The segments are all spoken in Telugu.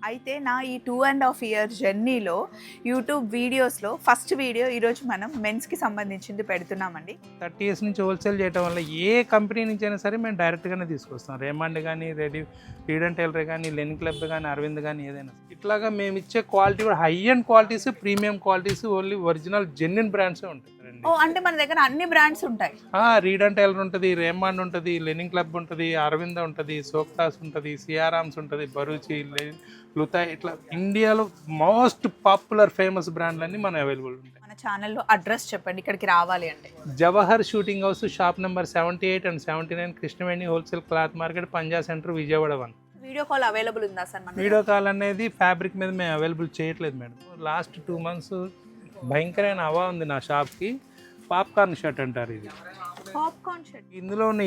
అయితే నా ఈ 2.5 ఇయర్స్ జర్నీలో యూట్యూబ్ వీడియోస్లో ఫస్ట్ వీడియో ఈరోజు మనం మెన్స్కి సంబంధించింది పెడుతున్నామండి. 30 ఇయర్స్ నుంచి హోల్సేల్ చేయడం వల్ల ఏ కంపెనీ నుంచి అయినా సరే మేము డైరెక్ట్గానే తీసుకొస్తాం. రేమండ్ కానీ, రీడ్ అండ్ టైలర్ కానీ, లెన్ క్లబ్ కానీ, అరవింద్ కానీ ఏదైనా. ఇట్లాగా మేము ఇచ్చే క్వాలిటీ కూడా high and qualities, premium qualities, only original genuine brands ఉంటాయి. ఓ అంటే మన దగ్గర అన్ని బ్రాండ్స్ ఉంటాయి. రీడ్ అండ్ టైలర్ ఉంటుంది, రేమండ్ ఉంటుంది, లెనిన్ క్లబ్ ఉంటుంది, అరవింద్ ఉంటుంది, సోక్టాస్ ఉంటుంది, సియారామ్స్ ఉంటుంది, బరూచి, లుతా, ఇట్లా ఇండియాలో మోస్ట్ పాపులర్ ఫేమస్ బ్రాండ్లన్నీ మన అవైలబుల్ ఉంటాయి. మన ఛానల్లో అడ్రస్ చెప్పండి ఇక్కడికి రావాలి అంటే. Jawahar shooting house, shop number 78 and 79, Krishnaveni wholesale cloth market, Panja centre, Vijayawada 1. Video call available ఉందా సార్? మన వీడియో కాల్ అనేది ఫ్యాబ్రిక్ మీద మేము అవైలబుల్ చేయట్లేదు మేడం. లాస్ట్ 2 months భయంకరమైన హవా ఉంది నా షాప్కి. పాప్కార్న్ షర్ట్ అంటారు ఇది. Popcorn shirt. ఇందులో ఉన్న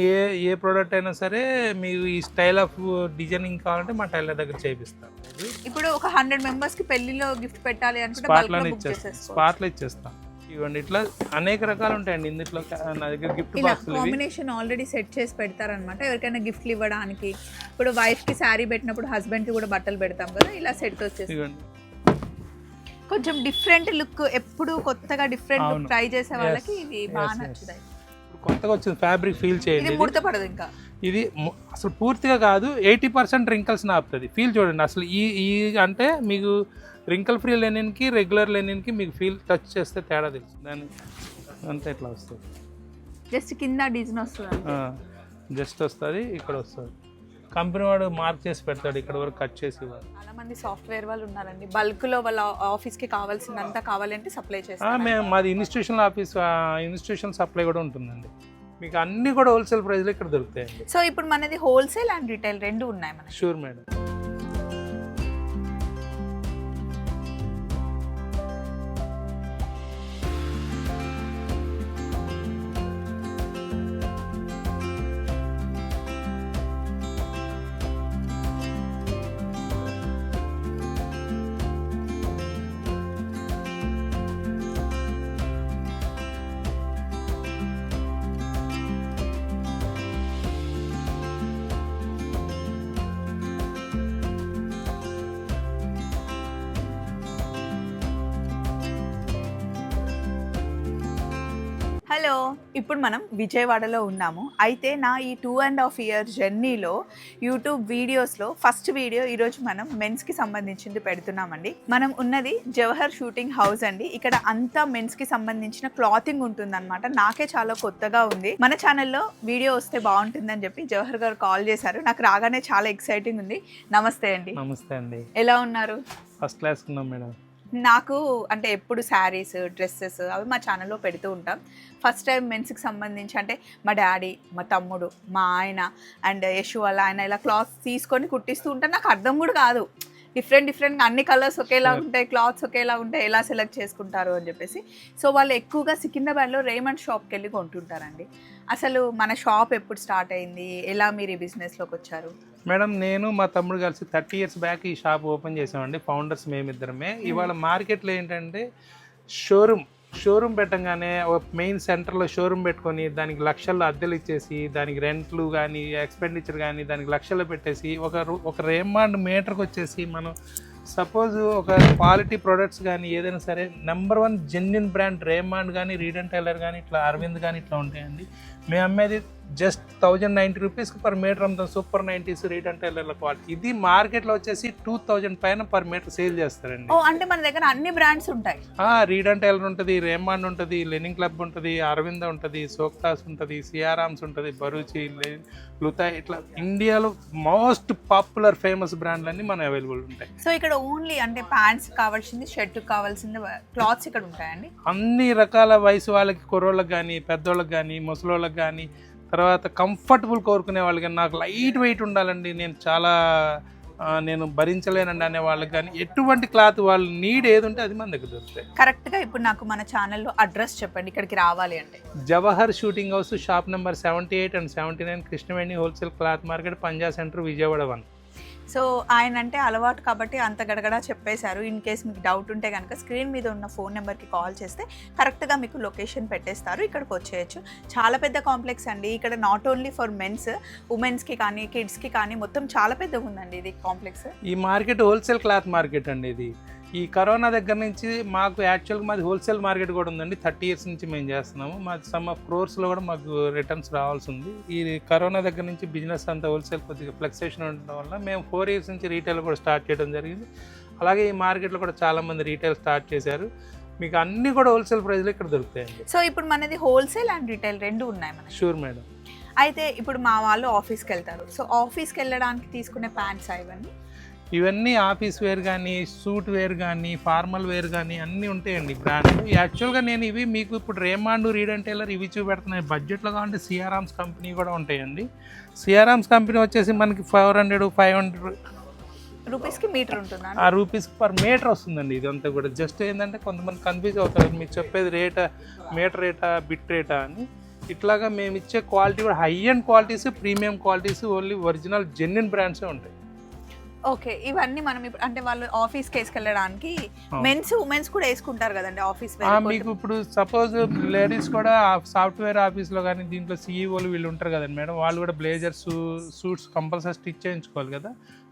ఏ ప్రోడక్ట్ అయినా సరే మీకు ఈ స్టైల్ ఆఫ్ డిజైనింగ్ కావాలంటే మా టైలర్ దగ్గర చేపిస్తాం. ఇప్పుడు ఒక 100 మెంబర్స్కి పెళ్లిలో గిఫ్ట్ పెట్టాలి అనుకుంటే స్పాట్లో ఇచ్చేస్తాం. ఇవ్వండి, ఇట్లా అనేక రకాలు ఉంటాయండి. ఇందులో నా దగ్గర gift box combination already set చేసి పెడతారనమాట. ఎవరికైనా గిఫ్ట్లు ఇవ్వడానికి, ఇప్పుడు వైఫ్కి శారీ పెట్టినప్పుడు హస్బెండ్కి కూడా బట్టలు పెడతాం కదా, ఇలా సెట్ వచ్చేసి కొంచెం డిఫరెంట్ లుక్, ఎప్పుడు కొత్తగా డిఫరెంట్ లుక్ ట్రై చేసే వాళ్ళకి ఇది బాగా నచ్చుతాయి. కొత్తగా వచ్చింది ఫ్యాబ్రిక్ ఫీల్ చేయండి. ఇది ముడత పడదు ఇంకా. ఇది అసలు పూర్తిగా కాదు, 80% రింకల్స్ ఆపుతుంది. ఫీల్ చూడండి అసలు. ఈ అంటే మీకు రింకల్ ఫ్రీ లెనిన్కి రెగ్యులర్ లెనిన్కి మీకు ఫీల్ టచ్ చేస్తే తేడా తెలుసు. దాన్ని అంతా ఇట్లా వస్తుంది. జస్ట్ కింద డిజైన్ వస్తుంది, జస్ట్ వస్తుంది, ఇక్కడ వస్తుంది. కంపెనీ వాడు మార్క్ చేసి పెడతాడు, ఇక్కడ వరకు కట్ చేసి ఇవ్వాలి. చాలా మంది సాఫ్ట్వేర్ వాళ్ళు ఉన్నారండి, బల్క్ లో వాళ్ళ ఆఫీస్ కి కావాల్సినంత కావాలంటే సప్లై చేస్తాం. మేము మాది ఇన్స్టిట్యూషనల్ ఆఫీస్, ఇన్స్టిట్యూషన్ సప్లై కూడా ఉంటుందండి. మీకు అన్ని కూడా హోల్సేల్ ప్రైస్లో ఇక్కడ దొరుకుతాయండి. సో ఇప్పుడు మనది హోల్సేల్ అండ్ రిటైల్ రెండు ఉన్నాయి మనకి. Sure madam. హలో, ఇప్పుడు మనం విజయవాడలో ఉన్నాము. అయితే నా ఈ 2.5 ఇయర్స్ జర్నీలో యూట్యూబ్ వీడియోస్లో ఫస్ట్ వీడియో ఈరోజు మనం మెన్స్కి సంబంధించింది పెడుతున్నామండి. మనం ఉన్నది జవహర్ షూటింగ్ హౌస్ అండి. ఇక్కడ అంతా మెన్స్కి సంబంధించిన క్లాతింగ్ ఉంటుందన్నమాట. నాకే చాలా కొత్తగా ఉంది. మన ఛానల్లో వీడియో వస్తే బాగుంటుందని చెప్పి జవహర్ గారు కాల్ చేశారు. నాకు రాగానే చాలా ఎక్సైటింగ్ ఉంది. నమస్తే అండి. నమస్తే అండి. ఎలా ఉన్నారు? ఫస్ట్ క్లాస్ ఉన్నాం మేడం. నాకు అంటే ఎప్పుడు శారీస్, డ్రెస్సెస్ అవి మా ఛానల్లో పెడుతూ ఉంటాం. ఫస్ట్ టైం మెన్స్కి సంబంధించి అంటే మా డాడీ, మా తమ్ముడు, మా ఆయన అండ్ యశు వాళ్ళ ఆయన ఇలా క్లాత్స్ తీసుకొని కుట్టిస్తూ ఉంటాను. నాకు అర్థం కూడా కాదు, డిఫరెంట్గా అన్ని కలర్స్ ఒకేలా ఉంటాయి, క్లాత్స్ ఒకేలా ఉంటాయి, ఎలా సెలెక్ట్ చేసుకుంటారు అని చెప్పేసి. సో వాళ్ళు ఎక్కువగా సికింద్రాబాద్లో రేమండ్ షాప్కి వెళ్ళి కొంటుంటారండి. అసలు మన షాప్ ఎప్పుడు స్టార్ట్ అయింది, ఎలా మీరు ఈ బిజినెస్లోకి వచ్చారు? మేడం, నేను మా తమ్ముడు కలిసి 30 years బ్యాక్ ఈ షాప్ ఓపెన్ చేసామండి. ఫౌండర్స్ మేమిద్దరమే. ఇవాళ మార్కెట్లో ఏంటంటే షోరూమ్ పెట్టంగానే ఒక మెయిన్ సెంటర్లో షోరూమ్ పెట్టుకొని దానికి లక్షల్లో అద్దెలు ఇచ్చేసి, దానికి రెంట్లు కానీ ఎక్స్పెండిచర్ కానీ దానికి లక్షల్లో పెట్టేసి ఒక రేమండ్ మీటర్కి వచ్చేసి మనం సపోజ్ ఒక క్వాలిటీ ప్రొడక్ట్స్ కానీ ఏదైనా సరే నెంబర్ 1 జెన్యున్ బ్రాండ్ రేమండ్ కానీ, రీడ్ అండ్ టైలర్ కానీ, ఇట్లా అరవింద్ కానీ ఇట్లా ఉంటాయండి. మేము అమ్మేది జస్ట్ 1090 రూపీస్కి పర్ మీటర్ అమ్ముతాం. సూపర్ 90s రీడ్ అండ్ టైలర్ల క్వాలిటీ. ఇది మార్కెట్లో వచ్చేసి 2000 పైన పర్ మీటర్ సేల్ చేస్తారండి. అంటే మన దగ్గర అన్ని బ్రాండ్స్ ఉంటాయి. రీడ్ అండ్ టైలర్ ఉంటుంది, రేమండ్ ఉంటుంది, లెనిన్ క్లబ్ ఉంటుంది, అరవింద్ ఉంటుంది, సోక్టాస్ ఉంటుంది, సియారామ్స్ ఉంటుంది, బరూచి, లుతా, ఇట్లా ఇండియాలో మోస్ట్ పాపులర్ ఫేమస్ బ్రాండ్లన్నీ మన అవైలబుల్ ఉంటాయి. సో ఇక్కడ ఓన్లీ అంటే ప్యాంట్స్ కావాల్సింది, షర్ట్ కావాల్సింది క్లాత్స్ ఇక్కడ ఉంటాయండి. అన్ని రకాల వయసు వాళ్ళకి, కుర్రోళ్ళకి కానీ, పెద్దోళ్ళకి కానీ, ముసలోళ్ళకి కానీ, తర్వాత కంఫర్టబుల్ కోరుకునే వాళ్ళకి కానీ, నాకు లైట్ వెయిట్ ఉండాలండి, నేను భరించలేనండి అనే వాళ్ళకి కానీ, ఎటువంటి క్లాత్ వాళ్ళు నీడ్ ఏది ఉంటే అది మన దగ్గర దొరుకుతాయి. కరెక్ట్గా ఇప్పుడు నాకు మన ఛానల్లో అడ్రస్ చెప్పండి ఇక్కడికి రావాలి అంటే. Jawahar shooting house, shop number 78 and 79, Krishnaveni wholesale cloth market, Panja centre, Vijayawada 1. So ఆయన అంటే అలవాటు కాబట్టి అంత గడగడా చెప్పేశారు. ఇన్ కేస్ మీకు డౌట్ ఉంటే కనుక స్క్రీన్ మీద ఉన్న ఫోన్ నెంబర్కి కాల్ చేస్తే కరెక్ట్గా మీకు లొకేషన్ పెట్టేస్తారు, ఇక్కడికి వచ్చేయచ్చు. చాలా పెద్ద కాంప్లెక్స్ అండి. ఇక్కడ నాట్ ఓన్లీ ఫర్ మెన్స్, ఉమెన్స్కి కానీ కిడ్స్కి కానీ మొత్తం చాలా పెద్దగా ఉందండి ఇది కాంప్లెక్స్. ఈ మార్కెట్ హోల్సేల్ క్లాత్ మార్కెట్ అండి. ఇది ఈ కరోనా దగ్గర నుంచి మాకు యాక్చువల్గా మాది హోల్సేల్ మార్కెట్ కూడా ఉందండి. 30 years నుంచి మేము చేస్తున్నాము. మాది సమ్ ఆఫ్ క్రోర్స్లో కూడా మాకు రిటర్న్స్ రావాల్సి ఉంది. ఈ కరోనా దగ్గర నుంచి బిజినెస్ అంతా హోల్సేల్ కొద్దిగా ఫ్లక్సేషన్ ఉండడం వల్ల మేము 4 years నుంచి రీటైల్ కూడా స్టార్ట్ చేయడం జరిగింది. అలాగే ఈ మార్కెట్లో కూడా చాలామంది రీటైల్ స్టార్ట్ చేశారు. మీకు అన్నీ కూడా హోల్సేల్ ప్రైస్లో ఇక్కడ దొరుకుతాయండి. సో ఇప్పుడు మనది హోల్సేల్ అండ్ రీటైల్ రెండు ఉన్నాయి మనకి. Sure madam. అయితే ఇప్పుడు మా వాళ్ళు ఆఫీస్కి వెళ్తారు. సో ఆఫీస్కి వెళ్ళడానికి తీసుకునే ప్యాంట్స్ ఇవన్నీ ఆఫీస్ వేర్ కానీ, సూట్ వేర్ కానీ, ఫార్మల్ వేర్ కానీ అన్నీ ఉంటాయండి బ్రాండ్. యాక్చువల్గా నేను ఇవి మీకు ఇప్పుడు రేమాండ్, రీడ్ అండ్ టైలర్ ఇవి చూపెడుతున్నాయి. బడ్జెట్లో కావాలంటే సిఆర్ఆమ్స్ కంపెనీ కూడా ఉంటాయండి. సిఆర్ఆమ్స్ కంపెనీ వచ్చేసి మనకి 400-500 రూపీస్కి మీటర్ ఉంటుంది. ఆ రూపీస్కి పర్ మీటర్ వస్తుందండి. ఇదంతా కూడా జస్ట్ ఏంటంటే కొంతమంది కన్ఫ్యూజ్ అవుతారు, మీకు చెప్పేది రేటా, మీటర్ రేటా, బిట్ రేటా అని. ఇట్లాగా మేము ఇచ్చే క్వాలిటీ కూడా high and qualities, premium qualities, only original genuine బ్రాండ్సే ఉంటాయి. ఓకే, ఇవన్నీ మనం ఇప్పుడు అంటే వాళ్ళు ఆఫీస్కి వేసుకెళ్ళడానికి మెన్స్ ఉమెన్స్ కూడా వేసుకుంటారు కదండి ఆఫీస్ వేర్. మీకు ఇప్పుడు సపోజ్ లేడీస్ కూడా సాఫ్ట్వేర్ ఆఫీస్లో కానీ దీంట్లో సీఈఓలు వీళ్ళు ఉంటారు కదండి మేడం, వాళ్ళు కూడా బ్లేజర్స్, సూట్స్ కంపల్సరీ స్టిచ్ చేయించుకోవాలి కదా,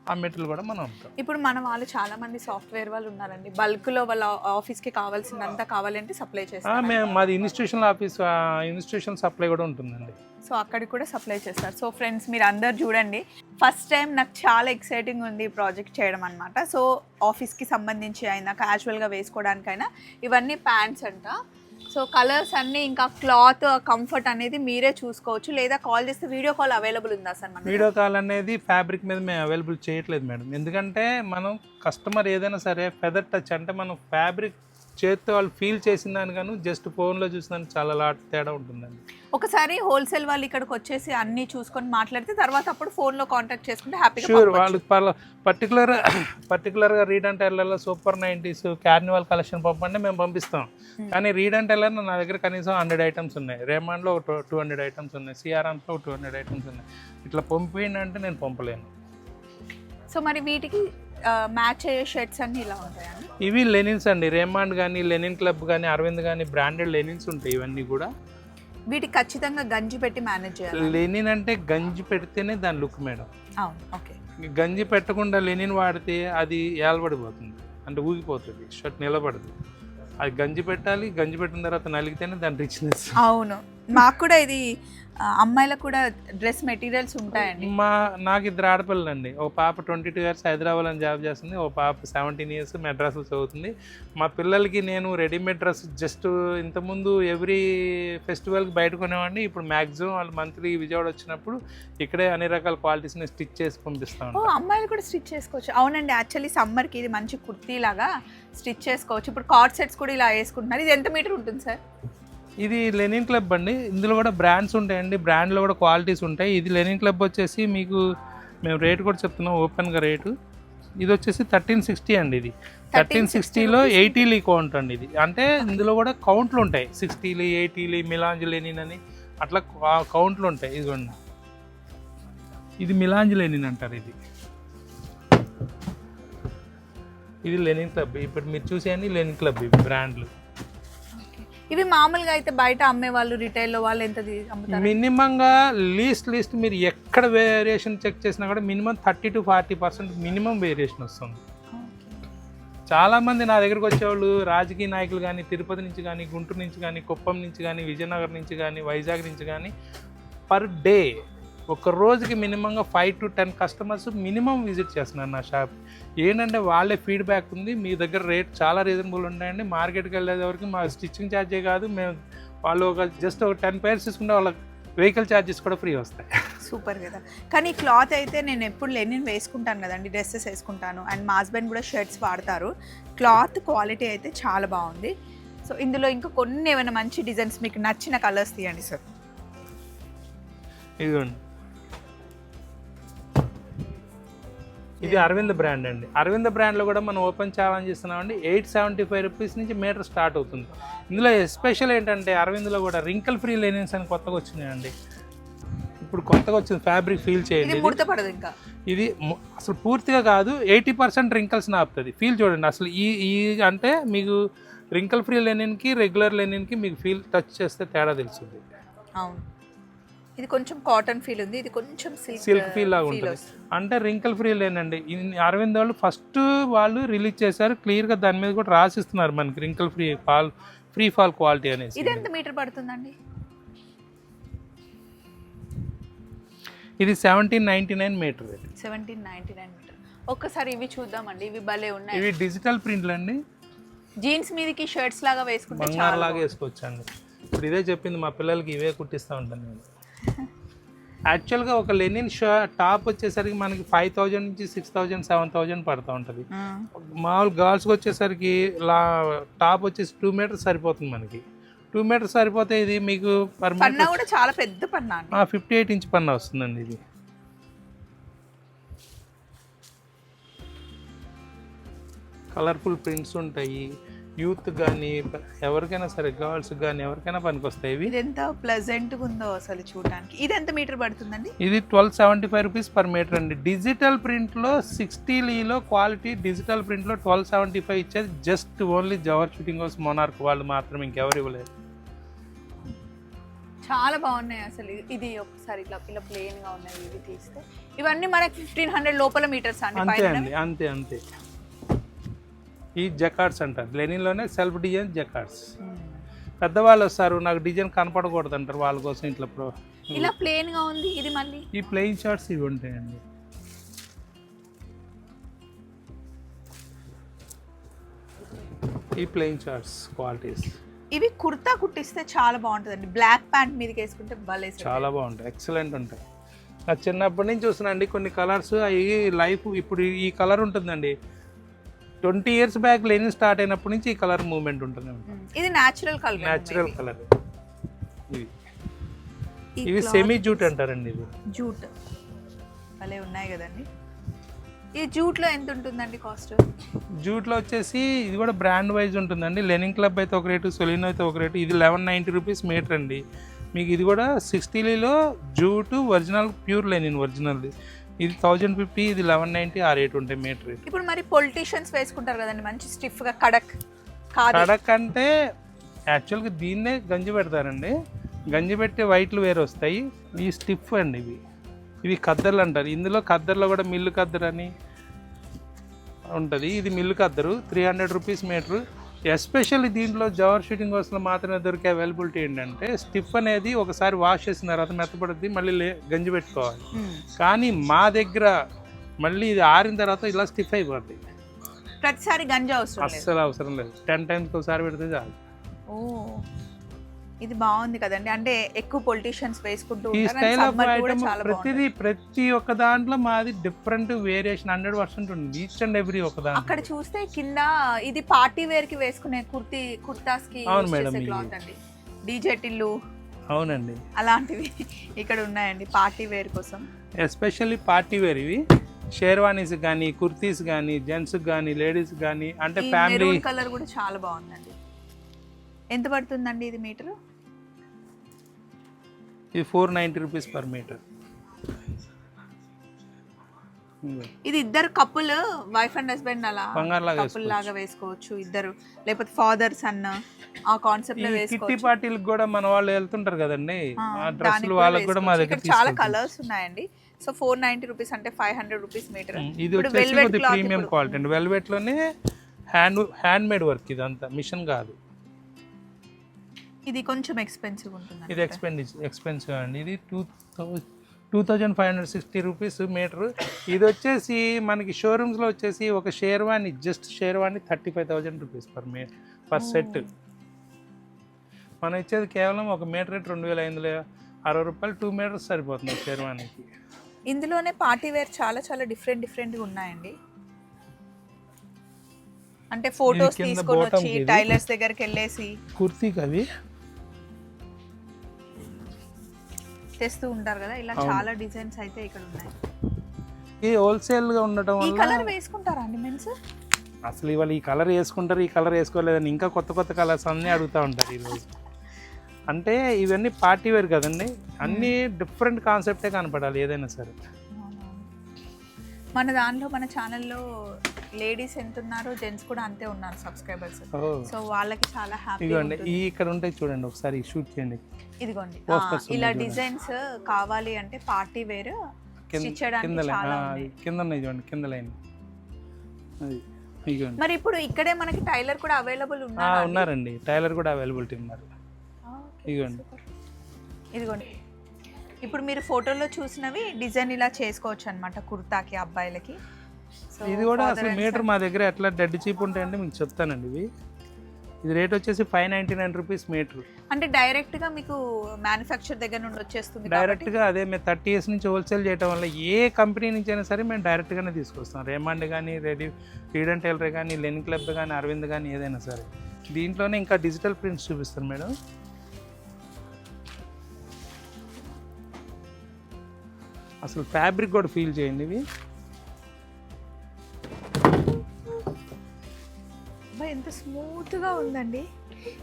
ఆ మెటీరియల్ కూడా మనం అమ్ముతాం. ఇప్పుడు మన వాళ్ళు చాలా మంది సాఫ్ట్వేర్ వాళ్ళు ఉన్నారండి, బల్క్లో వాళ్ళ ఆఫీస్కి కావాల్సిందంతా కావాలంటే సప్లై చేస్తాం. మేము మాది ఇన్స్టిట్యూషనల్ ఆఫీస్, ఇన్స్టిట్యూషన్ సప్లై కూడా ఉంటుందండి. సో అక్కడికి కూడా సప్లై చేస్తారు. సో ఫ్రెండ్స్ మీరు అందరు చూడండి, ఫస్ట్ టైం నాకు చాలా ఎక్సైటింగ్ ఉంది ఈ ప్రాజెక్ట్ చేయడం అనమాట. సో ఆఫీస్కి సంబంధించి అయినా క్యాజువల్గా వేసుకోవడానికైనా ఇవన్నీ ప్యాంట్స్ అంట. సో కలర్స్ అన్నీ ఇంకా క్లాత్ కంఫర్ట్ అనేది మీరే చూసుకోవచ్చు, లేదా కాల్ చేస్తే వీడియో కాల్ అవైలబుల్ ఉందా సార్? మన వీడియో కాల్ అనేది ఫ్యాబ్రిక్ మీద మేము అవైలబుల్ చేయట్లేదు మేడం. ఎందుకంటే మనం కస్టమర్ ఏదైనా సరే ఫెదర్ టచ్ అంటే మనం ఫ్యాబ్రిక్ చేతితో వాళ్ళు ఫీల్ చేసిన దానికను జస్ట్ ఫోన్లో చూసిన చాలా తేడా ఉంటుందండి. ఒకసారి హోల్సేల్ వాళ్ళు ఇక్కడికి వచ్చేసి అన్ని చూసుకొని మాట్లాడితే తర్వాత అప్పుడు ఫోన్లో కాంటాక్ట్ చేసుకుంటే హ్యాపీగా. షూర్, వాళ్ళకి పర్టికులర్గా రీడ్ అండ్ టైలర్లో సూపర్ 90s కార్నివాల్ కలెక్షన్ పంపండి, మేము పంపిస్తాం. కానీ రీడ్ అండ్ టైలర్ నా దగ్గర కనీసం 100 ఐటమ్స్ ఉన్నాయి, రేమాండ్లో 200 ఐటమ్స్ ఉన్నాయి, సిఆర్ఆమ్స్లో 200 ఐటమ్స్ ఉన్నాయి. ఇట్లా పంపించండి అంటే నేను పంపలేను. సో మరి వీటికి మ్యాచ్ అయ్యే షర్ట్స్ అన్ని ఇలా ఉంటాయండి. ఇవి లెనిన్స్ అండి, రేమాండ్ కానీ, లెనిన్ క్లబ్ కానీ, అరవింద్ కానీ బ్రాండెడ్ లెనిన్స్ ఉంటాయి. ఇవన్నీ కూడా వీటికి ఖచ్చితంగా గంజి పెట్టి మేనేజ్ చేయాలి. లెనిన్ అంటే గంజి పెడితేనే దాని లుక్ మేడం. అవును, ఓకే. గంజి పెట్టకుండా లెనిన్ వాడితే అది ఏలబడిపోతుంది, అంటే ఊగిపోతుంది, షర్ట్ నిలబడదు. అది గంజి పెట్టాలి, గంజి పెట్టిన తర్వాత నలిగితేనే దాని రిచ్నెస్. అవును, మాకు కూడా ఇది అమ్మాయిలకు కూడా డ్రెస్ మెటీరియల్స్ ఉంటాయండి. నాకు 2 ఆడపిల్లలు అండి. ఒక పాప 22 years హైదరాబాద్లో జాబ్ చేస్తుంది, ఒక పాప 17 years మెడ్రాస్లో చదువుతుంది. మా పిల్లలకి నేను రెడీమేడ్ డ్రెస్ జస్ట్ ఇంతకుముందు ఎవ్రీ ఫెస్టివల్కి బయట కొనేవాడిని. ఇప్పుడు మ్యాక్సిమం వాళ్ళు మంత్లీ విజయవాడ వచ్చినప్పుడు ఇక్కడే అన్ని రకాల క్వాలిటీస్ని స్టిచ్ చేసి పంపిస్తాను. అమ్మాయిలు కూడా స్టిచ్ చేసుకోవచ్చు. అవునండి, యాక్చువల్లీ సమ్మర్కి ఇది మంచి కుర్తీ లాగా స్టిచ్ చేసుకోవచ్చు. ఇప్పుడు కార్డ్ సెట్స్ కూడా ఇలా వేసుకుంటున్నారు. ఇది ఎంత మీటర్ ఉంటుంది సార్? ఇది లెనిన్ క్లబ్ అండి. ఇందులో కూడా బ్రాండ్స్ ఉంటాయండి, బ్రాండ్లో కూడా క్వాలిటీస్ ఉంటాయి. ఇది లెనిన్ క్లబ్ వచ్చేసి మీకు మేము రేట్ కూడా చెప్తున్నాం ఓపెన్గా రేటు. ఇది వచ్చేసి 1360 అండి. ఇది 1360లో 80 కౌంట్ అండి. ఇది అంటే ఇందులో కూడా కౌంట్లు ఉంటాయి, 60, 80, మిలాంజ్ లెనిన్ అని అట్లా కౌంట్లు ఉంటాయి. ఇదిగోండి, ఇది మిలాంజ్ లెనిన్ అంటారు. ఇది లెనిన్ క్లబ్. ఇప్పుడు మీరు చూసేయండి లెనిన్ క్లబ్ ఇవి బ్రాండ్లు. ఇవి మామూలుగా అయితే బయట అమ్మే వాళ్ళు రిటైల్లో వాళ్ళు ఎంత అమ్ముతారు? మినిమంగా లీస్ట్ మీరు ఎక్కడ వేరియేషన్ చెక్ చేసినా కూడా మినిమం 30-40% మినిమం వేరియేషన్ వస్తుంది. చాలామంది నా దగ్గరకు వచ్చేవాళ్ళు రాజకీయ నాయకులు కానీ, తిరుపతి నుంచి కానీ, గుంటూరు నుంచి కానీ, కుప్పం నుంచి కానీ, విజయనగరం నుంచి కానీ, వైజాగ్ నుంచి కానీ పర్ డే ఒక రోజుకి మినిమంగా 5-10 కస్టమర్స్ మినిమం విజిట్ చేస్తున్నారు నా షాప్. ఏంటంటే వాళ్ళే ఫీడ్బ్యాక్ ఉంది, మీ దగ్గర రేట్ చాలా రీజనబుల్ ఉంటాయండి, మార్కెట్కి వెళ్ళేవరకు మా స్టిచ్చింగ్ ఛార్జే కాదు, మేము వాళ్ళు జస్ట్ ఒక 10 pairs తీసుకుంటే వాళ్ళ వెహికల్ ఛార్జెస్ కూడా ఫ్రీ వస్తాయి. సూపర్ కదా. కానీ క్లాత్ అయితే నేను ఎప్పుడు లెనిన్ వేసుకుంటాను కదండి, డ్రెస్సెస్ వేసుకుంటాను, అండ్ మా హస్బెండ్ కూడా షర్ట్స్ వాడతారు. క్లాత్ క్వాలిటీ అయితే చాలా బాగుంది. సో ఇందులో ఇంకా కొన్ని ఏమైనా మంచి డిజైన్స్ మీకు నచ్చిన కలర్స్ తీయండి సార్. ఇదిగోండి, ఇది అరవింద్ బ్రాండ్ అండి. అరవింద్ బ్రాండ్లో కూడా మనం ఓపెన్ ఛాలెంజ్ ఇస్తున్నామండి. 875 రూపీస్ నుంచి మీటర్ స్టార్ట్ అవుతుంది. ఇందులో ఎస్పెషల్ ఏంటంటే అరవింద్లో కూడా రింకల్ ఫ్రీ లెనిన్స్ అని కొత్తగా వచ్చినాయండి. ఇప్పుడు కొత్తగా వచ్చింది, ఫ్యాబ్రిక్ ఫీల్ చేయండి. ఇది అసలు పూర్తిగా కాదు, 80% రింకల్స్ని ఆపుతుంది. ఫీల్ చూడండి అసలు ఈ అంటే మీకు రింకల్ ఫ్రీ లెనిన్కి రెగ్యులర్ లెనిన్కి మీకు ఫీల్ టచ్ చేస్తే తేడా తెలుస్తుంది. అవును, ఇది కొంచెం కాటన్ ఫీల్ ఉంది, ఇది కొంచెం సిల్క్ ఫీల్ లాగా ఉంటుంది. అంటే రింకల్ ఫ్రీ లేనండి. అరవింద్ వాళ్ళు ఫస్ట్ వాళ్ళు రిలీజ్ చేశారు, క్లియర్గా దాని మీద కూడా రాసిస్తున్నారు మనకి రింకల్ ఫ్రీ ఫాల్ క్వాలిటీ అనేసి. ఇది ఎంత మీటర్ పడుతుందండి? ఇది 1799 మీటర్. 1799 మీటర్. ఒక్కసారి ఇవి చూద్దామండి, ఇవి భలే ఉన్నాయి. ఇవి డిజిటల్ ప్రింట్లు అండి, జీన్స్ మీదకి షర్ట్స్ లాగా వేసుకుంటే బంగారు లాగా వేసుకోవచ్చు అండి. ఇప్పుడు ఇదే చెప్పింది, మా పిల్లలకి ఇవే కుట్టిస్తూ ఉంటాను నేను. యాక్చువల్గా ఒక లెనిన్ టాప్ వచ్చేసరికి మనకి 5000 నుంచి 6000 7000 పడుతూ ఉంటుంది. మామూలు గర్ల్స్కి వచ్చేసరికి టాప్ వచ్చేసి 2 మీటర్స్ సరిపోతుంది మనకి. 2 మీటర్స్ సరిపోతే ఇది మీకు పన్నా కూడా చాలా పెద్ద పన్నా, 58 ఇంచ్ పన్నా వస్తుందండి. ఇది కలర్ఫుల్ ప్రింట్స్ ఉంటాయి. యూత్ కానీ ఎవరికైనా సరే, గర్ల్స్ కానీ ఎవరికైనా పనికొస్తాయి ఇవి. ఇది ఎంత ప్లెజెంట్గా ఉందో అసలు చూడడానికి. ఇది ఎంత మీటర్ పడుతుందండి? ఇది 1275 రూపీస్ పర్ మీటర్ అండి. డిజిటల్ ప్రింట్లో 60 క్వాలిటీ డిజిటల్ ప్రింట్లో 1275 ఇచ్చేది just only Jawahar shooting house monarch వాళ్ళు మాత్రం, ఇంకెవరు ఇవ్వలేదు. చాలా బాగున్నాయి అసలు. ఇది ఒకసారి ఇలా ప్లెయిన్ గా ఉన్నాయి, ఇవి తీస్తే ఇవన్నీ మనకి 1500 లోపల మీటర్స్ అండి. అంతే అండి, అంతే అంతే. ఈ జకార్డ్స్ అంటారు, లెనిన్లోనే సెల్ఫ్ డిజైన్ జకార్డ్స్. పెద్దవాళ్ళు వస్తారు, నాకు డిజైన్ కనపడకూడదు అంటారు, వాళ్ళ కోసం ఇట్లా ఇలా ప్లెయిన్ గా ఉంది. ఇది మళ్ళీ ఈ ప్లెయిన్ షార్ట్స్ ఇవి ఉంటాయండి. ఈ ప్లెయిన్ షార్ట్స్ క్వాలిటీస్ ఇవి కుర్తా కుట్టిస్తే చాలా బాగుంటుందండి. బ్లాక్ ప్యాంట్ మీదకి వేసుకుంటే భలే, చాలా బాగుంటాయి, ఎక్సలెంట్ ఉంటాయి. నాకు చిన్నప్పటి నుంచి చూస్తున్నాండి కొన్ని కలర్స్ అవి లైఫ్. ఇప్పుడు ఈ కలర్ ఉంటుందండి, 20 years బ్యాక్ లెనిన్ స్టార్ట్ అయినప్పటి నుంచి ఈ కలర్ మూవ్మెంట్ ఉంటుంది. ఇది న్యాచురల్ కలర్, న్యాచురల్ కలర్. ఇవి సెమీ జూట్ అంటారండి. ఇది జూట్ భలే ఉన్నాయి కదండి. ఈ జూట్లో ఎంత ఉంటుందండి కాస్ట్? జూట్లో వచ్చేసి ఇది కూడా బ్రాండ్ వైజ్ ఉంటుందండి. లెనిన్ క్లబ్ అయితే ఒక రేటు, సొలినో అయితే ఒక రేటు. ఇది 1190 రూపీస్ మీటర్ అండి. మీకు ఇది కూడా 60 జూటు ఒరిజినల్ ప్యూర్ లెనిన్ ఒరిజినల్ది. ఇది 1050, ఇది 1190 ఆ రేట్ ఉంటాయి మీటర్ రేట్. ఇప్పుడు మరి పొలిటీషియన్స్ వేసుకుంటారు కదండి మంచి స్టిఫ్గా కడక్. అంటే యాక్చువల్గా దీన్నే గంజి పెడతారండి. గంజి పెట్టే వైట్లు వేరే వస్తాయి. ఈ స్టిఫ్ అండి ఇవి ఖద్దర్లు అంటారు. ఇందులో ఖద్దర్లో కూడా మిల్లు ఖద్దరు అని ఉంటుంది. ఇది మిల్లు ఖద్దరు 300 రూపీస్ మీటరు. ఎస్పెషల్లీ దీంట్లో జవహర్ షూటింగ్ హౌస్లో మాత్రమే దొరికే అవైలబిలిటీ ఏంటంటే స్టిఫ్ అనేది ఒకసారి వాష్ చేసిన తర్వాత మెత్తపడుద్ది, మళ్ళీ గంజి పెట్టుకోవాలి. కానీ మా దగ్గర మళ్ళీ ఇది ఆరిన తర్వాత ఇలా స్టిఫ్ అయిపోద్ది. ప్రతిసారి గంజి అస్సలు అవసరం లేదు, 10 times ఒకసారి పెడితే చాలు. ఓ, ఇది బాగుంది కదండి. అంటే ఎక్కువ పొలిటీషియన్స్ వేసుకుంటూ ఈ స్టైల్ ఆఫ్ ఐటమ్ ప్రతి ఒక్క దాంట్లో మాది డిఫరెంట్ వేరియేషన్ 100% ఉంది. ఈచ్ అండ్ ఎవ్రీ ఒక దాంట్లో. అక్కడ చూస్తే కింద ఇది పార్టీ వేర్ కి వేసుకునే కుర్తాస్ కి క్లాత్ అండి. డీజే టిల్లు, అవునండి, అలాంటివి ఇక్కడ ఉన్నాయండి పార్టీ వేర్ కోసం. ఎస్పెషల్లీ పార్టీ వేర్ ఇవి షేర్వానీస్ కానీ, కుర్తీస్ కానీ, జెంట్స్ కానీ, లేడీస్ కానీ, అంటే ఫ్యామిలీ కలర్ కూడా చాలా బాగుందండి. ఎంత పడుతుందండి ఇది మీటర్? ఇది 490 రూపీస్ పర్ మీటర్. ఇది ఇద్దరు కపుల్, వైఫ్ అండ్ హస్బెండ్ అలా కపుల్ లాగా వేసుకోవచ్చు. ఇద్దరు, లేకపోతే ఫాదర్ సన్, ఆ కాన్సెప్ట్ లో వేసుకోవచ్చు. కిట్టి పార్టీలకు కూడా మన వాళ్ళు వెళ్తుంటారు కదండి, ఆ డ్రెస్సులు వాళ్ళకి కూడా మా దగ్గర చాలా కలర్స్ ఉన్నాయండి. సో 490 రూపీస్ అంటే 500 రూపీస్ మీటర్. ఇది వచ్చేసి ప్రీమియం క్వాలిటీ అండి. వెల్వెట్ లోనే హ్యాండ్ మేడ్ వర్క్, ఇదంతా మిషన్ కాదు. ఇది కొంచెం ఎక్స్పెన్సివ్ ఉంటుంది. ఇది ఎక్స్పెన్సివ్ అండి. ఇది 2560 రూపీస్ మీటర్. ఇది వచ్చేసి మనకి షోరూమ్స్లో వచ్చేసి ఒక sherwani, just sherwani 35,000 rupees per set. మనం ఇచ్చేది కేవలం ఒక మీటర్ రేట్ 2560 రూపాయలు. 2 మీటర్స్ సరిపోతుంది షేర్వాణికి. ఇందులోనే పార్టీ వేర్ చాలా చాలా డిఫరెంట్గా ఉన్నాయండి. అంటే ఫోటోస్ తీసుకొని వచ్చి టైలర్స్ దగ్గరికి వెళ్ళేసి కుర్తీకి అవి తెస్తూ ఉంటారు కదా, ఇలా చాలా డిజైన్స్ అయితే ఇక్కడ ఉన్నాయి. ఈ హోల్సేల్ గా ఉండటం వల్ల ఈ కలర్ వేసుకుంటారా అండి మెన్స్? అసలు ఇవాళ ఈ కలర్ వేసుకుంటారు, ఈ కలర్ వేసుకోలేదని ఇంకా కొత్త కొత్త కలర్స్ అన్నీ అడుగుతూ ఉంటారు ఈరోజు. అంటే ఇవన్నీ పార్టీ వేర్ కదండి, అన్నీ డిఫరెంట్ కాన్సెప్టే కనపడాలి ఏదైనా సరే. మన దాంట్లో మన ఛానల్లో లేడీస్ ఎంత ఉన్నారు, జెంట్స్ కూడా అంతే ఉన్నారు సబ్స్క్రైబర్స్. సో వాళ్ళకి చాలా హ్యాపీ. ఇదిగోండి ఈ ఇక్కడ ఉంటాయి చూడండి, ఒకసారి షూట్ చేయండి. ఇదిగోండి ఇలా డిజైన్స్ కావాలి అంటే పార్టీ వేర్ స్టిచ్ చేయడానికి చాలా ఉన్నాయి. కింద ఉన్నాయి చూడండి, కింద లైన్. ఇదిగోండి. మరి ఇప్పుడు ఇక్కడే మనకి టైలర్ కూడా అవైలబుల్ ఉన్నారండి, టైలర్ కూడా అవైలబిలిటీ ఉన్నారు. ఇదిగోండి. ఇదిగోండి ఇప్పుడు మీరు ఫోటోలో చూసినవి డిజైన్ ఇలా చేసుకోవచ్చు అనమాట కుర్తాకి అబ్బాయిలకి. ఇది కూడా అసలు మీటర్ మా దగ్గర ఎట్లా డెడ్ చీప్ ఉంటాయంటే మీకు చెప్తానండి. ఇది రేట్ వచ్చేసి 599 రూపీస్ మీటర్. అంటే డైరెక్ట్ గా మీకు మ్యానుఫ్యాక్చర్ దగ్గర నుండి వచ్చేస్తుంది. డైరెక్ట్ గా అదే మేము 30 years నుంచి హోల్సేల్ చేయడం వల్ల ఏ కంపెనీ నుంచి అయినా సరే మేము డైరెక్ట్ గానే తీసుకొస్తాం. రేమండ్ కానీ, ఫ్రీడమ్ టైలర్ కానీ, లెన్ క్లబ్ కానీ, అరవింద్ కానీ ఏదైనా సరే. దీంట్లోనే ఇంకా డిజిటల్ ప్రింట్స్ చూపిస్తాను మేడం. అసలు ఫ్యాబ్రిక్ కూడా ఫీల్ చేయండి. ఇవి ఎంత స్మూత్ గా ఉందండి.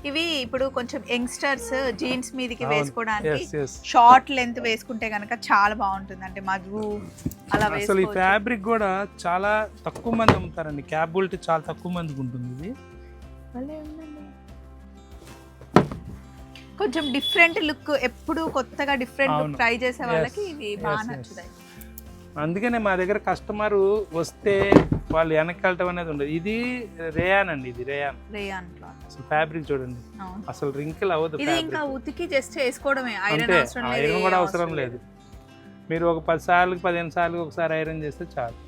ఇవి ఇప్పుడు కొంచెం యంగ్స్టర్స్ జీన్స్ మీదకి వేసుకోవడానికి షార్ట్ లెంత్ వేసుకుంటే కనుక చాలా బాగుంటుంది. అంటే మధు అలా అసలు ఈ ఫ్యాబ్రిక్ కూడా చాలా తక్కువ మంది అమ్ముతారండి. క్యాపబిలిటీ చాలా తక్కువ మందికి ఉంటుంది. ఇది కొంచెం డిఫరెంట్ లుక్, ఎప్పుడు కొత్తగా డిఫరెంట్ లుక్ ట్రై చేసే వాళ్ళకి ఇవి బాగా నచ్చుతాయి. అందుకనే మా దగ్గర కస్టమర్ వస్తే వాళ్ళు వెనక్కి వెళ్ళటం అనేది ఉండదు. ఇది రేయాన్ అండి, ఇది రేయాన్ అసలు ఫ్యాబ్రిక్ చూడండి, అసలు రింకిల్ అవ్వదు. ఇది ఇంకా ఉతికి జస్ట్ వేసుకోవడమే, ఐరన్ కూడా అవసరం లేదు. మీరు ఒక 10 సార్లు 15 సార్లు ఒకసారి ఐరన్ చేస్తే చాలు.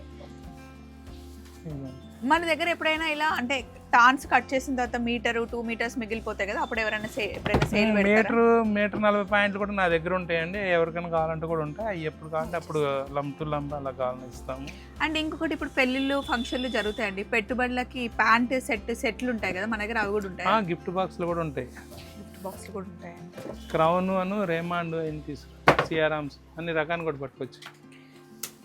మన దగ్గర ఎప్పుడైనా ఇలా అంటే టాన్స్ కట్ చేసిన తర్వాత మీటర్ 2 meters మిగిలిపోతాయి కదా, అప్పుడు ఎవరైనా సేల్ మీటర్ 40 పాయింట్లు కూడా నా దగ్గర ఉంటాయండి. ఎవరికైనా కావాలంటే కూడా ఉంటాయి. అవి ఎప్పుడు కావాలంటే అప్పుడు లంప్ టు లంప్ అలా కావాలని ఇస్తాము. అండ్ ఇంకొకటి ఇప్పుడు పెళ్లిళ్ళు ఫంక్షన్లు జరుగుతాయండి, పెట్టుబడులకి ప్యాంట్ సెట్లు ఉంటాయి కదా మన దగ్గర, అవి కూడా ఉంటాయి. గిఫ్ట్ బాక్స్లు కూడా ఉంటాయి. గిఫ్ట్ బాక్స్లు కూడా ఉంటాయి. క్రౌన్ అను రేమాండ్ సిఆర్ఆమ్స్ అన్ని రకాన్ని కూడా పట్టుకోవచ్చు.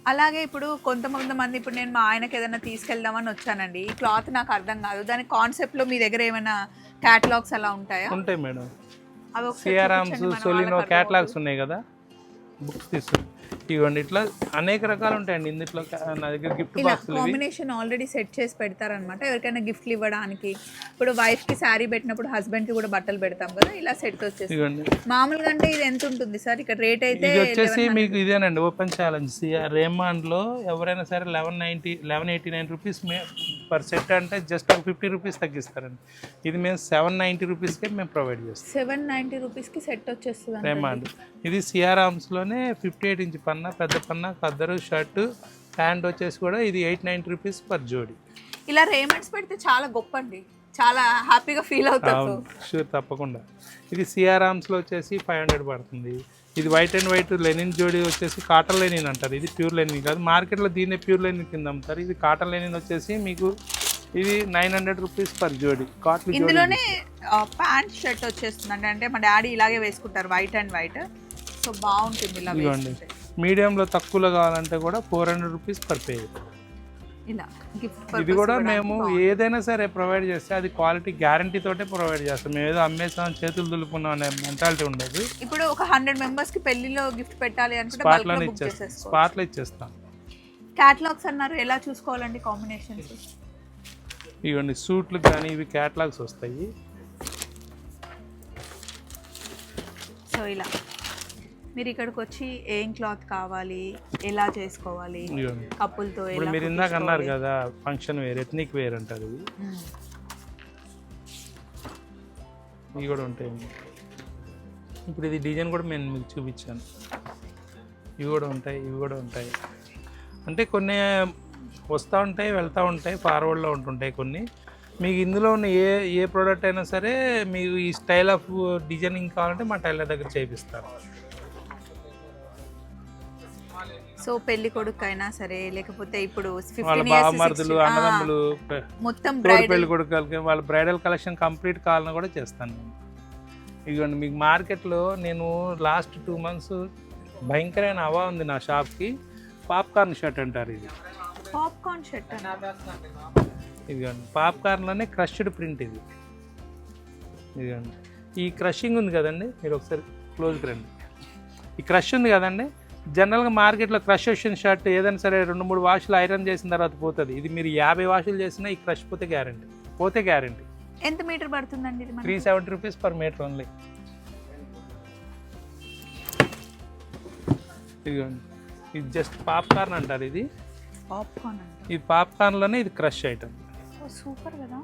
అలాగే ఇప్పుడు కొంతమంది ఇప్పుడు నేను మా ఆయనకి ఏదైనా తీసుకెళ్దామని వచ్చానండి, ఈ క్లాత్ నాకు అర్థం కాదు, దాని కాన్సెప్ట్ లో మీ దగ్గర ఏమైనా క్యాటలాగ్స్ అలా ఉంటాయా? ఉంటాయి మేడం. సిఆర్ఆమ్స్ సోలినో క్యాటలాగ్స్ ఉన్నాయి కదా, బుక్స్ తీసుకుని ఇవ్వండి. ఇట్లా అనేక రకాలు ఉంటాయండి ఇందులో. నా దగ్గర gift box combination already set చేసి పెడతారనమాట. ఎవరికైనా గిఫ్ట్లు ఇవ్వడానికి, ఇప్పుడు వైఫ్ కి శారీ పెట్టినప్పుడు హస్బెండ్ కి కూడా బట్టలు పెడతాం కదా, ఇలా సెట్ వచ్చేసి. మామూలుగా అంటే ఇది ఎంత ఉంటుంది సార్ ఇక్కడ రేట్? అయితే ఇది వచ్చేసి మీకు ఇదేనండి ఓపెన్ ఛాలెంజ్. రేమాండ్ లో ఎవరైనా సరే 1189 రూపీస్ పర్ సెట్ అంటే జస్ట్ 50 రూపీస్ తగ్గిస్తారండి. ఇది మేము 790 రూపీస్కే మేము ప్రొవైడ్ చేస్తాం. 790 రూపీస్కి సెట్ వచ్చేస్తుంది రేమాండ్. ఇది సిఆర్ఆర్మ్స్ లోనే 58 ఇంచ్ పన్నా, పెద్ద పన్నా, కద్దరు, షర్టు, ప్యాంట్ వచ్చేసి కూడా ఇది 890 రూపీస్ పర్ జోడి. ఇలా రేమండ్స్ పెడితే చాలా గొప్ప అండి, చాలా హ్యాపీగా ఫీల్ అవుతారు. షూర్, తప్పకుండా. ఇది సిఆర్ఆర్మ్స్లో వచ్చేసి 500 పడుతుంది. ఇది వైట్ అండ్ వైట్ లెనిన్ జోడి వచ్చేసి కాటన్ లెనిన్ అంటారు. ఇది ప్యూర్ లెనిన్ కాదు, మార్కెట్లో దీన్నే ప్యూర్ లెనిన్ కింద అమ్ముతారు. ఇది కాటన్ లెనిన్ వచ్చేసి మీకు ఇది 900 రూపీస్ పర్ జోడి. కాటన్ ఇందులోనే ప్యాంట్ షర్ట్ వచ్చేస్తుంది అంటే మా డాడీ ఇలాగే వేసుకుంటారు, వైట్ అండ్ వైట్. సో బాగుంటుంది ఇలా. మీడియంలో తక్కువలో కావాలంటే కూడా 400 రూపీస్ పర్ పేజ్. ఇలా ఇది కూడా మేము ఏదైనా సరే ప్రొవైడ్ చేస్తే అది క్వాలిటీ గ్యారంటీ తోటే ప్రొవైడ్ చేస్తాం. మేము ఏదో అమ్మేసాం చేతులు దులుపుకున్నాం అనే మెంటాలిటీ ఉండదు. ఇప్పుడు ఒక 100 members కి పెళ్లిలో గిఫ్ట్ పెట్టాలి అంటే స్పాట్లో ఇచ్చేస్తాం. క్యాటలాగ్స్ అన్నారు, ఎలా చూసుకోవాలండి కాంబినేషన్స్? ఇవన్నీ సూట్లు కానీ ఇవి క్యాటలాగ్స్ వస్తాయి. సో ఇలా మీరు ఇక్కడికి వచ్చి ఏం క్లాత్ కావాలి, ఎలా చేసుకోవాలి, కప్పులతో ఇప్పుడు మీరు ఇందాక అన్నారు కదా ఫంక్షన్ వేర్, ఎథ్నిక్ వేర్ అంటారు. ఇవి కూడా ఉంటాయి. ఇప్పుడు ఇది డిజైన్ కూడా నేను మీకు చూపించాను. ఇవి కూడా ఉంటాయి, ఇవి కూడా ఉంటాయి. అంటే కొన్ని వస్తూ ఉంటాయి, వెళ్తూ ఉంటాయి, ఫార్వర్డ్లో ఉంటుంటాయి కొన్ని. మీకు ఇందులో ఉన్న ఏ ప్రోడక్ట్ అయినా సరే మీకు ఈ స్టైల్ ఆఫ్ డిజైనింగ్ కావాలంటే మా టైలర్ దగ్గర చేపిస్తారు. సో పెళ్లి కొడుకు అయినా సరే, లేకపోతే ఇప్పుడు బావమరుదులు, అన్నదమ్ములు, మొత్తం పెళ్లి కొడుకు వాళ్ళ బ్రైడల్ కలెక్షన్ కంప్లీట్ కావాలని కూడా చేస్తాను నేను. ఇదిగోండి మీకు మార్కెట్లో నేను లాస్ట్ 2 months భయంకరమైన హవా ఉంది నా షాప్కి. పాప్కార్న్ షర్ట్ అంటారు. ఇది పాప్కార్న్ షర్ట్. ఇదిగోండి పాప్కార్న్లోనే క్రష్డ్ ప్రింట్. ఇది ఇదిగోండి ఈ క్రషింగ్ ఉంది కదండి, మీరు ఒకసారి క్లోజ్కి రండి. ఈ క్రష్ ఉంది కదండి, జనరల్గా మార్కెట్లో క్రష్ వచ్చిన షర్ట్ ఏదైనా సరే 2-3 వాషులు ఐరన్ చేసిన తర్వాత పోతుంది. ఇది మీరు 50 వాషులు చేసినా ఈ క్రష్ పోతే గ్యారంటీ. ఎంత మీటర్ పడుతుందండి ఇది? 370 రూపీస్ పర్ మీటర్ ఓన్లీ. ఇదిగోండి, ఇది జస్ట్ పాప్కార్న్ అంటారు. ఇది పాప్కార్న్ అంట. ఈ పాప్కార్న్లోనే ఇది క్రష్ ఐటమ్. సూపర్ కదా.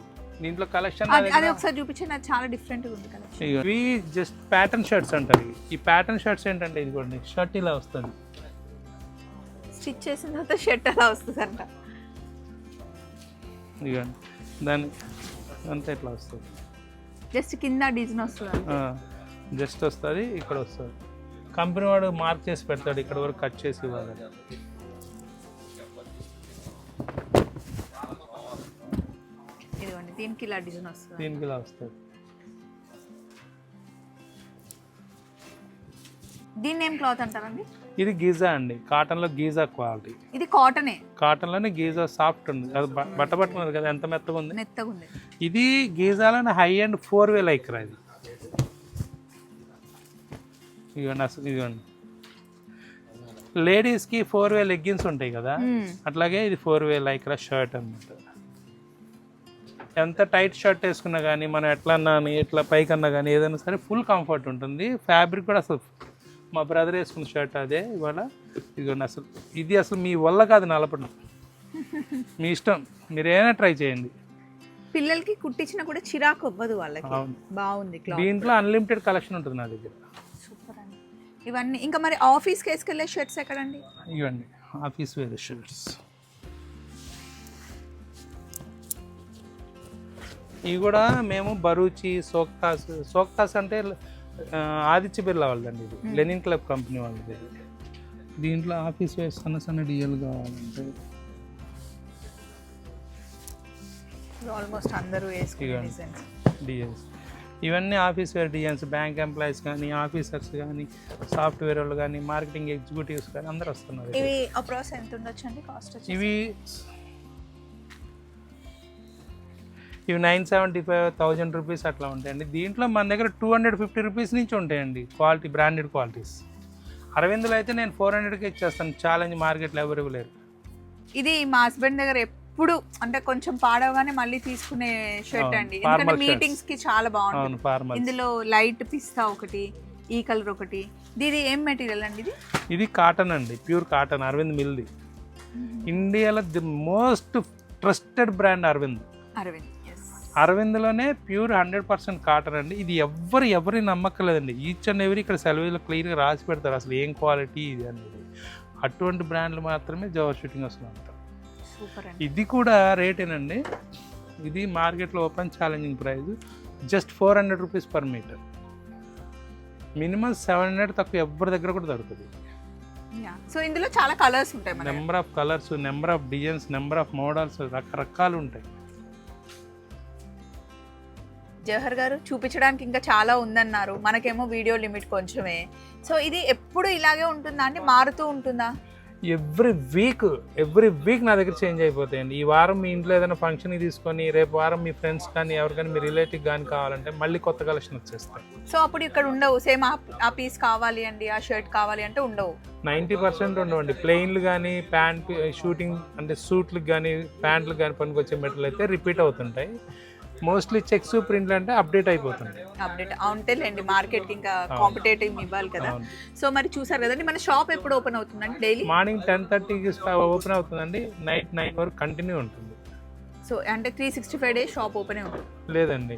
దీంట్లో కలెక్షన్ అది ఒకసారి చూపించండి, అది చాలా డిఫరెంట్గా ఉంది కలెక్షన్. ఇవి జస్ట్ ప్యాటర్న్ షర్ట్స్ అంటారు. ఈ ప్యాటర్న్ షర్ట్స్ ఏంటంటే ఇదిగోండి, షర్ట్ ఇలా వస్తుంది, స్టిచ్ చేసిన తర్వాత షర్ట్ అలా వస్తుంది అంట. ఇదిగోండి, దాని అంతా ఇట్లా వస్తుంది, జస్ట్ కింద డిజైన్ వస్తుంది, జస్ట్ వస్తుంది, ఇక్కడ వస్తుంది. కంపెనీ వాడు మార్క్ చేసి పెడతాడు, ఇక్కడ వరకు కట్ చేసి ఇవ్వాలి. ఇదిగోండి, దీనికి ఇలా డిజైన్ వస్తుంది, దీనికి ఇలా వస్తుంది. దీన్ని ఏం క్లాత్ అంటారండి? ఇది గీజా అండి, కాటన్లో గీజా క్వాలిటీ. ఇది కాటనే, కాటన్లోనే గీజా సాఫ్ట్ ఉంది. అది బట్ట పట్టుకున్నది కదా, ఎంత మెత్తగా ఉంది. మెత్తగా ఉంది. ఇది గీజాలోనే హై అండ్ 4-way లైక్రా. ఇది ఇదిగోండి, అసలు ఇదిగోండి, లేడీస్కి 4-way లెగ్గిన్స్ ఉంటాయి కదా, అట్లాగే ఇది 4-way లైక్రా షర్ట్ అన్నమాట. ఎంత టైట్ షర్ట్ వేసుకున్నా కానీ మనం ఎట్లన్నా ఇట్లా పైకన్నా కానీ ఏదైనా సరే ఫుల్ కంఫర్ట్ ఉంటుంది. ఫ్యాబ్రిక్ కూడా అసలు మా బ్రదర్ వేసుకున్న షర్ట్ అదే ఇవాళ. ఇదిగోండి, అసలు ఇది అసలు మీ వల్ల కాదు నలపడం, మీ ఇష్టం, మీరు ఏమైనా ట్రై చేయండి. పిల్లలకి కుట్టించినా కూడా చిరాకు అవ్వదు వాళ్ళకి. బాగుంది క్లాత్. దీంట్లో అన్లిమిటెడ్ కలెక్షన్ ఉంటుంది నా దగ్గర. సూపర్ అండి. ఇవన్నీ ఇంకా మరి ఆఫీస్కి వేసుకెళ్ళే షర్ట్స్ ఎక్కడండి? ఇవ్వండి, ఆఫీస్ వేర్ షర్ట్స్. ఇవి కూడా మేము బరూచి, సోక్తాస్ అంటే ఆదిత్య బిర్లా వాళ్ళండి. ఇది లెనిన్ క్లబ్ కంపెనీ వాళ్ళది. దీంట్లో ఆఫీస్ వేర్ సన్న డిఎల్ కావాలంటే ఆల్మోస్ట్ అందరూ వేసుకునే డిఎల్స్. ఇవన్నీ office wear designs. Bank employees కానీ, ఆఫీసర్స్ కానీ, సాఫ్ట్వేర్ వాళ్ళు కానీ, మార్కెటింగ్ ఎగ్జిక్యూటివ్స్ కానీ అందరూ వస్తున్నారు. ఇవి అప్రాక్స్ ఎంత ఉండొచ్చు అండి కాస్ట్? ఇవి 975,000 రూపీస్ అట్లా ఉంటాయండి. దీంట్లో మన దగ్గర 250 రూపీస్ నుంచి ఉంటాయండి క్వాలిటీ, బ్రాండెడ్ క్వాలిటీస్. అరవింద్లో అయితే నేను 400కి ఇచ్చేస్తాను. ఛాలెంజ్ మార్కెట్లో ఎవరు లేరు. ఇది మా హస్బెండ్ దగ్గర ఎప్పుడు అంటే కొంచెం పాడవగానే మళ్ళీ తీసుకునే షర్ట్ అండి, ఎందుకంటే మీటింగ్స్ కి చాలా బాగుంటుంది. ఇందులో లైట్ పిస్తా ఒకటి, ఈ కలర్ ఒకటి. ఇది ఏం మెటీరియల్ అండి? ఇది కాటన్ అండి, ప్యూర్ కాటన్. అరవింద్ మిల్ది. ఇండియాలో the most trusted brand Arvind. అరవింద్లోనే ప్యూర్ 100% కాటన్ అండి. ఇది ఎవరి నమ్మకలేదండి. ఈచ్ అండ్ ఎవరి ఇక్కడ సెలవులో క్లియర్గా రాసి పెడతారు అసలు ఏం క్వాలిటీ ఇది అనేది. అటువంటి బ్రాండ్లు మాత్రమే జవహర్ షూటింగ్ వస్తుంది అంటారు. ఇది కూడా రేటేనండి. ఇది మార్కెట్లో open challenging price just 400 rupees per metre. Minimum 700 తక్కువ ఎవరి దగ్గర కూడా దొరుకుతుంది. సో ఇందులో చాలా కలర్స్ ఉంటాయి, number of colours, number of designs, number of models, రకరకాలు ఉంటాయి. జవహర్ గారు చూపించడానికి ఇంకా చాలా ఉందన్నారు, మనకేమో వీడియో లిమిట్ కొంచెమే. సో ఇది ఎప్పుడు ఇలాగే ఉంటుందా అండి, మారుతూ ఉంటుందా? ఎవ్రీ వీక్ నా దగ్గర చేంజ్ అయిపోతాయండి. ఈ వారం మీ ఇంట్లో ఏదైనా ఫంక్షన్కి తీసుకొని రేపు వారం మీ ఫ్రెండ్స్ కానీ ఎవరికైనా మీ రిలేటివ్ కానీ కావాలంటే మళ్ళీ కొత్త కలెక్షన్ వచ్చేస్తాయి. సో అప్పుడు ఇక్కడ ఉండవు సేమ్ ఆ పీస్ కావాలి అండి, ఆ షర్ట్ కావాలి అంటే ఉండవు. 90% ఉండవండి. ప్లెయిన్లు కానీ, ప్యాంట్ షూటింగ్ అంటే సూట్లకు కానీ, ప్యాంట్లు కానీ పనికొచ్చే మెటీరియల్ అయితే రిపీట్ అవుతుంటాయి. మోస్ట్లీ చెక్స్, ప్రింట్లు అంటే అప్డేట్ అయిపోతుంది. అప్డేట్ ఉంటేలేండి, మార్కెట్కి ఇంకా కాంపిటేటివ్ ఇవ్వాలి కదా. సో మరి చూసారు కదండి, మన షాప్ ఎప్పుడు ఓపెన్ అవుతుందండి? డైలీ మార్నింగ్ 10:30కి ఓపెన్ అవుతుందండి, నైట్ 9 వరకు కంటిన్యూ ఉంటుంది. సో అంటే 365 డేస్ షాప్ ఓపెన్ ఉంటుంది? లేదండి,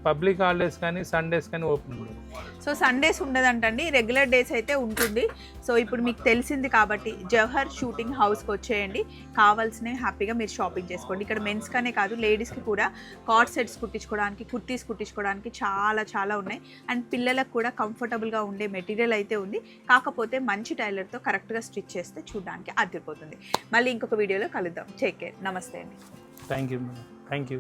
పబ్లిక్ హాలిడేస్ కానీ సండేస్ కానీ ఓపెన్ ఉంటుంది. సో సండేస్ ఉండదంటండి, రెగ్యులర్ డేస్ అయితే ఉంటుంది. సో ఇప్పుడు మీకు తెలిసింది కాబట్టి జవహర్ షూటింగ్ హౌస్కి వచ్చేయండి, కావాల్సినవి హ్యాపీగా మీరు షాపింగ్ చేసుకోండి. ఇక్కడ మెన్స్గానే కాదు లేడీస్కి కూడా కార్డ్ సెట్స్ కుట్టించుకోవడానికి, కుర్తీస్ కుట్టించుకోవడానికి చాలా ఉన్నాయి. అండ్ పిల్లలకు కూడా కంఫర్టబుల్గా ఉండే మెటీరియల్ అయితే ఉంది. కాకపోతే మంచి టైలర్తో కరెక్ట్గా స్టిచ్ చేస్తే చూడడానికి అదిరిపోతుంది. మళ్ళీ ఇంకొక వీడియోలో కలుద్దాం. Take care. నమస్తే అండి. Thank you.